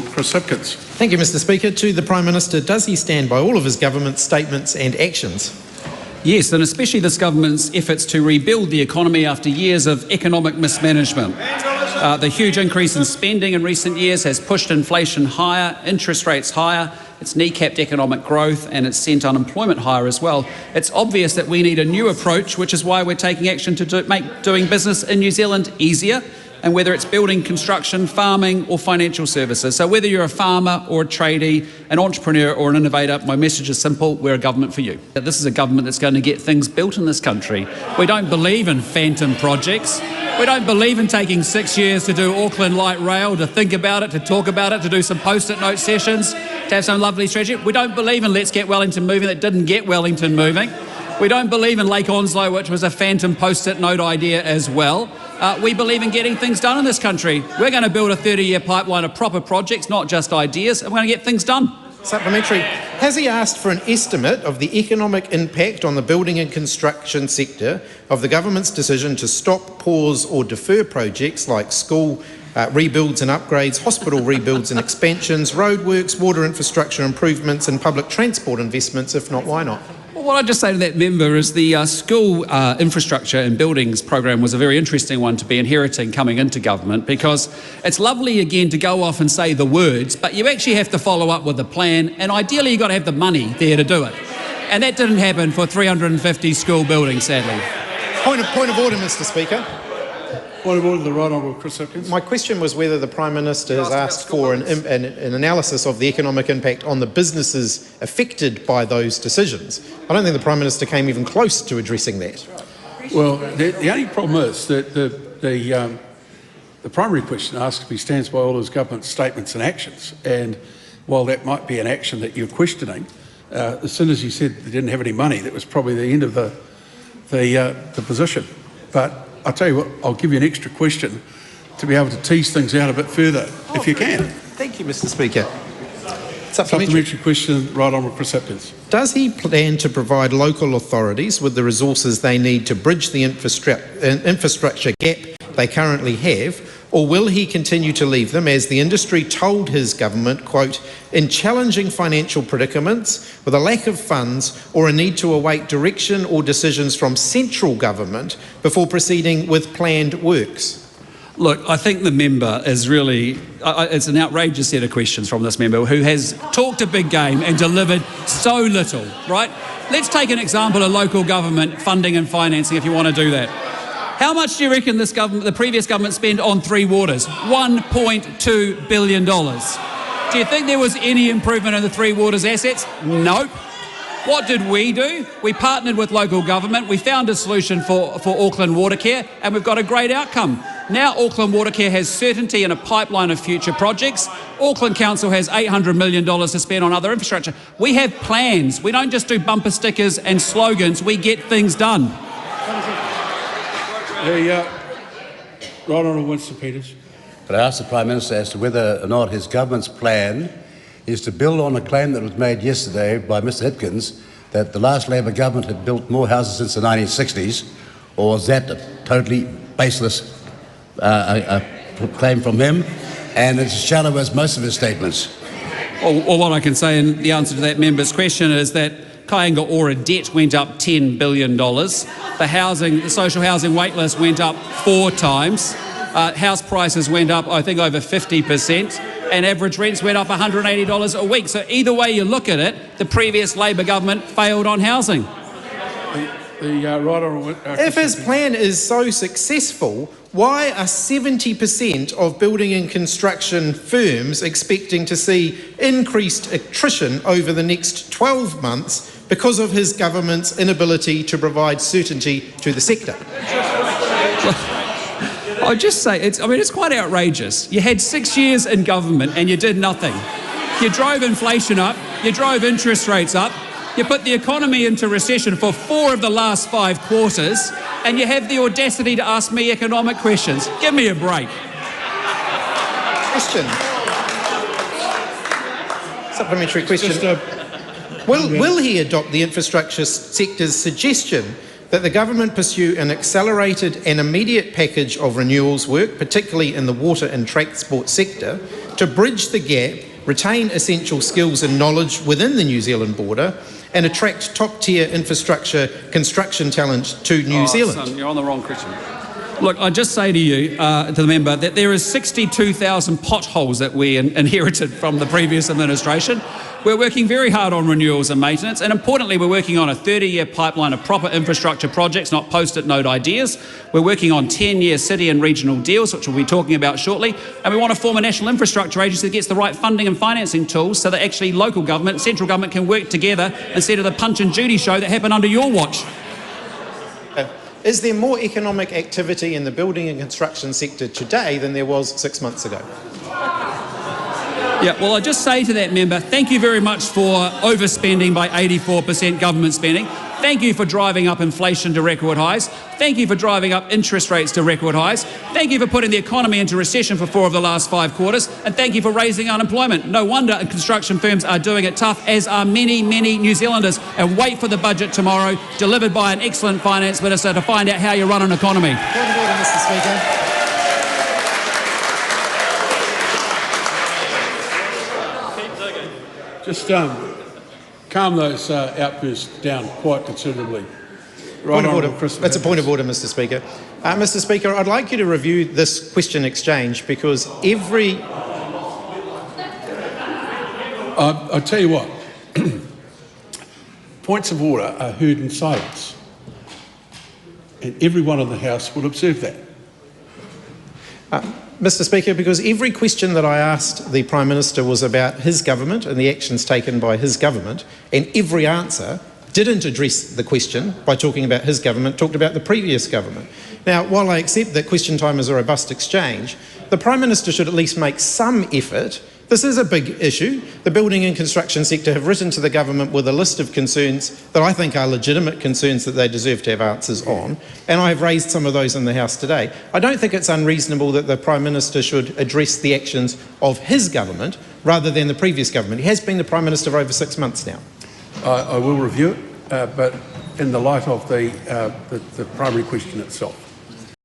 Chris Hipkins. Thank you, Mr Speaker. To the Prime Minister, does he stand by all of his government's statements and actions? Yes, and especially this government's efforts to rebuild the economy after years of economic mismanagement. The huge increase in spending in recent years has pushed inflation higher, interest rates higher, it's kneecapped economic growth, and it's sent unemployment higher as well. It's obvious that we need a new approach, which is why we're taking action to make doing business in New Zealand easier, and whether it's building, construction, farming or financial services. So whether you're a farmer or a tradie, an entrepreneur or an innovator, my message is simple: we're a government for you. This is a government that's going to get things built in this country. We don't believe in phantom projects. We don't believe in taking 6 years to do Auckland Light Rail, to think about it, to talk about it, to do some post-it note sessions, to have some lovely strategy. We don't believe in Let's Get Wellington Moving that didn't get Wellington moving. We don't believe in Lake Onslow, which was a phantom post-it note idea as well. We believe in getting things done in this country. We're going to build a 30-year pipeline of proper projects, not just ideas, and we're going to get things done. Supplementary. Has he asked for an estimate of the economic impact on the building and construction sector of the government's decision to stop, pause or defer projects like school rebuilds and upgrades, hospital rebuilds and expansions, roadworks, water infrastructure improvements and public transport investments? If not, why not? Well, what I'd just say to that member is the school infrastructure and buildings program was a very interesting one to be inheriting coming into government, because it's lovely again to go off and say the words, but you actually have to follow up with a plan, and ideally you've got to have the money there to do it. And that didn't happen for 350 school buildings, sadly. Point of order, Mr Speaker. Point of order, the Right Honourable Chris Hipkins. My question was whether the Prime Minister has asked for an analysis of the economic impact on the businesses affected by those decisions. I don't think the Prime Minister came even close to addressing that. Well, the only problem is that the primary question asks if he stands by all his government statements and actions. And while that might be an action that you're questioning, as soon as you said they didn't have any money, that was probably the end of the position. But I'll tell you what, I'll give you an extra question to be able to tease things out a bit further, if you can. Thank you, Mr Speaker. Supplementary question, Right Honourable Chris Hipkins. Does he plan to provide local authorities with the resources they need to bridge the infrastructure gap they currently have, or will he continue to leave them, as the industry told his government, quote, in challenging financial predicaments, with a lack of funds or a need to await direction or decisions from central government before proceeding with planned works? Look, I think the member is really, it's an outrageous set of questions from this member who has talked a big game and delivered so little, right? Let's take an example of local government funding and financing, if you want to do that. How much do you reckon this government, the previous government, spent on Three Waters? $1.2 billion. Do you think there was any improvement in the Three Waters assets? Nope. What did we do? We partnered with local government. We found a solution for Auckland Watercare, and we've got a great outcome. Now Auckland Watercare has certainty and a pipeline of future projects. Auckland Council has $800 million to spend on other infrastructure. We have plans. We don't just do bumper stickers and slogans. We get things done. Right Honourable Winston Peters. But I asked the Prime Minister as to whether or not his government's plan is to build on a claim that was made yesterday by Mr Hipkins that the last Labor government had built more houses since the 1960s, or was that a totally baseless claim from him, and it's as shallow as most of his statements? Or what I can say in the answer to that member's question is that Kāinga Ora debt went up $10 billion. The social housing wait list went up 4 times. House prices went up, I think, over 50%, and average rents went up $180 a week. So either way you look at it, the previous Labor government failed on housing. If his plan is so successful, why are 70% of building and construction firms expecting to see increased attrition over the next 12 months because of his government's inability to provide certainty to the sector? I'll just say, it's quite outrageous. You had 6 years in government and you did nothing. You drove inflation up, you drove interest rates up, you put the economy into recession for 4 of the last 5 quarters, and you have the audacity to ask me economic questions. Give me a break. Question. Supplementary question. Will he adopt the infrastructure sector's suggestion that the government pursue an accelerated and immediate package of renewals work, particularly in the water and transport sector, to bridge the gap, retain essential skills and knowledge within the New Zealand border, and attract top-tier infrastructure construction talent to New Zealand? Son, you're on the wrong question. Look, I just say to you, to the member, that there is 62,000 potholes that we inherited from the previous administration. We're working very hard on renewals and maintenance, and importantly, we're working on a 30-year pipeline of proper infrastructure projects, not post-it note ideas. We're working on 10-year city and regional deals, which we'll be talking about shortly, and we want to form a national infrastructure agency that gets the right funding and financing tools so that actually local government, central government can work together instead of the Punch and Judy show that happened under your watch. Is there more economic activity in the building and construction sector today than there was 6 months ago? Yeah, well, I just say to that member, thank you very much for overspending by 84% government spending. Thank you for driving up inflation to record highs. Thank you for driving up interest rates to record highs. Thank you for putting the economy into recession for 4 of the last 5 quarters. And thank you for raising unemployment. No wonder construction firms are doing it tough, as are many, many New Zealanders. And wait for the budget tomorrow, delivered by an excellent finance minister, to find out how you run an economy. Point of order, Mr. Speaker. Just calm those outbursts down quite considerably. Point of order. That's a point of order, Mr. Speaker. Mr. Speaker, I'd like you to review this question exchange, because every... I'll tell you what, points of order are heard in silence, and everyone in the House will observe that. Mr. Speaker, because every question that I asked the Prime Minister was about his government and the actions taken by his government, and every answer didn't address the question by talking about his government, talked about the previous government. Now, while I accept that question time is a robust exchange, the Prime Minister should at least make some effort. This is a big issue. The building and construction sector have written to the government with a list of concerns that I think are legitimate concerns that they deserve to have answers on, and I have raised some of those in the House today. I don't think it's unreasonable that the Prime Minister should address the actions of his government rather than the previous government. He has been the Prime Minister for over 6 months now. I will review it, but in the light of the primary question itself.